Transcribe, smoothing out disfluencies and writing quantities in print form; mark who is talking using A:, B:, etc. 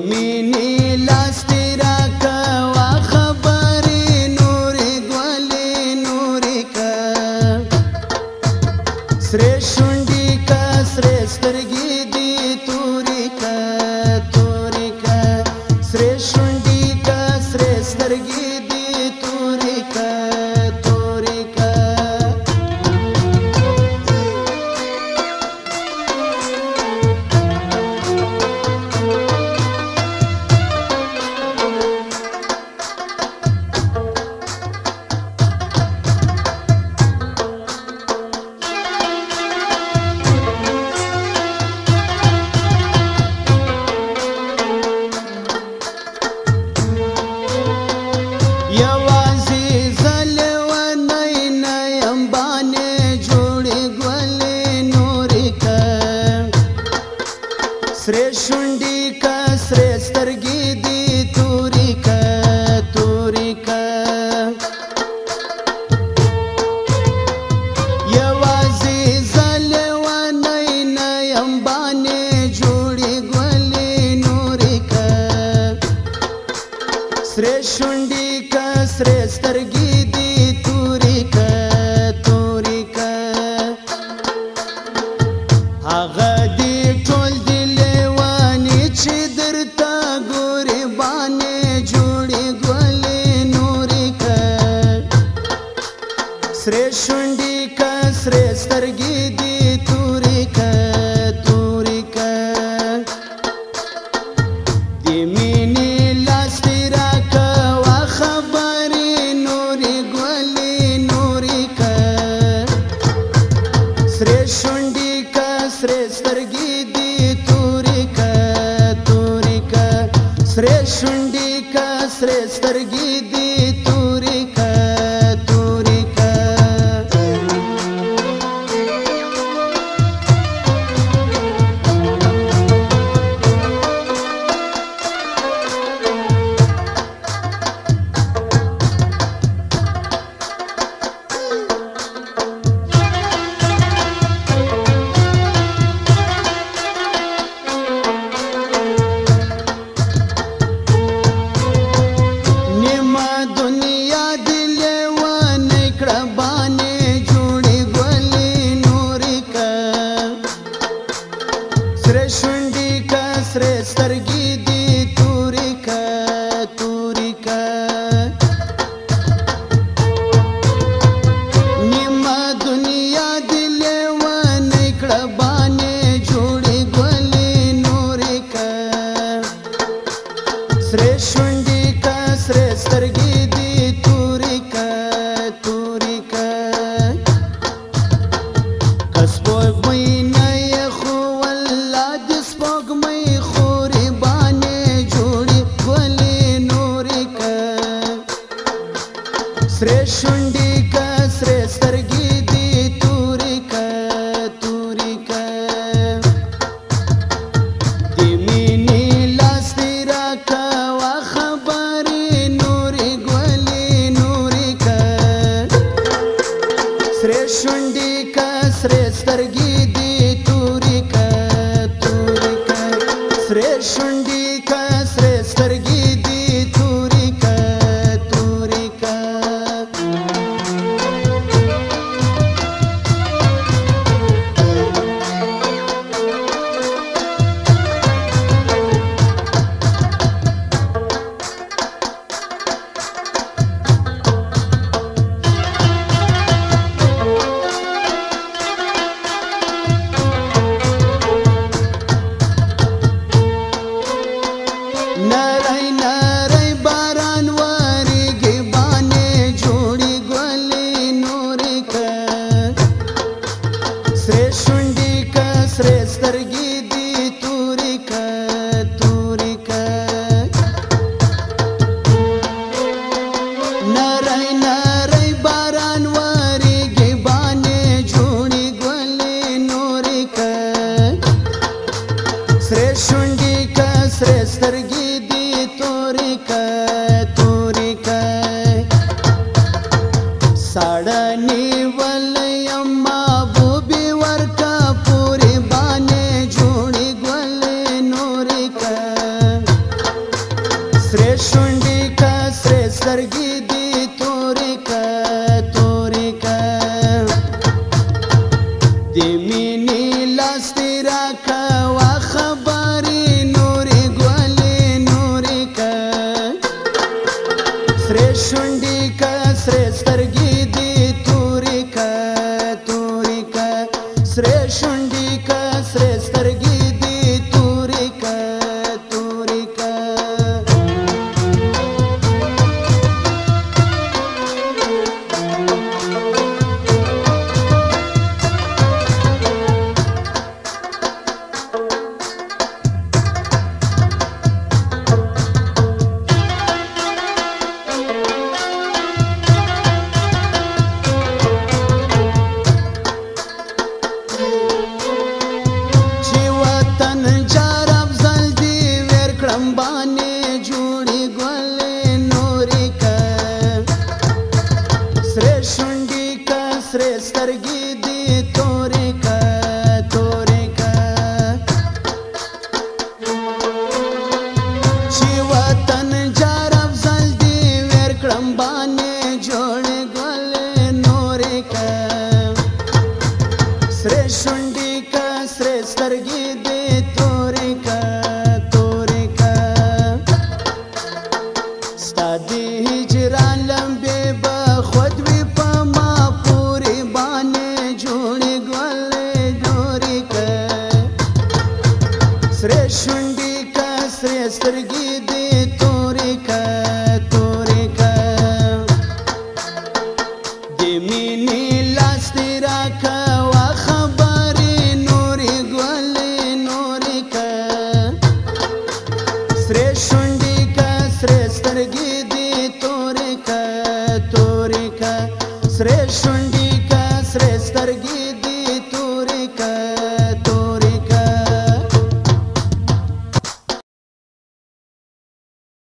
A: مینې لاس دې راکوه خبرې نورې ګلې نورې که سرې شونډې که سرې سترګې دې تورې که تورې که سرې شونډې که سرې سترګې دې تورې که تورې که سرې شونډې که سرې سترګې دې تورې که تورې که یوازې زه لیونی نه یم باندې جوړې ګلې نورې که سرې شونډې که سرې سترګې دې تورې که تورې که هغه دې ټول چې درته ګورې باندې جوړې ګلې نورې که سرې شونډې که سرې سترګې دې تورې که تورې که د مینې لاس دې راکوه خبرې نورې ګلې نورې که سرې شونډې که سرې سترګې دې تورې که سرې شونډې که سرې سترګې دې تورې که تورې که سرې شونډې که سرې سترګې دې تورې که تورې که نیمه دنیا دې لیونی کړه باندې جوړې ګلې نورې که سرې شونډې که سرې سترګې دې تورې که تورې که که سپوږمۍ نه یې سپوږمۍ خورې باندې جوړې ګلې نورې که سرې شونډې که سرې سترګې دې تورې که تورې که د مینې لاس دې راکوه خبرې نورې ګلې نورې که سرې شونډې که سرې سترګې دې تورې که سرې شونډې که سرې سترګې دې تورې که تورې که نری نری باران وریږي باندې جوړې ګلې نورې که سرې شونډې که سرې سترګې دې تورې که تورې که نری نری باران وریږي باندې جوړې ګلې نورې که سرې شونډې که سرې سترګې دې تورې که تورې که ساړه نیول یم محبوبې ورکه پورې باندې جوړې ګلې نورې که سترګې دې تورې که تورې که د مینې لاس دې راکوه خبرې نورې ګلې نورې که سرې شونډې که سرې سترګې دې تورې که تورې که سرې شونډې که سرې سترګې دې تورې که تورې که باندې جوړې ګلې نورې که سرې شونډې که سرې سترګې دې تورې که تورې که چې وطن جار افضل دې ویر کړم باندې جوړې ګلې نورې که سرې شونډې که سرې سترګې دې تورې که دی هجران لمبې به خود وي په ما پورې باندې جوړې ګلې جوړې که سرې شونډې که سرې سترګې دې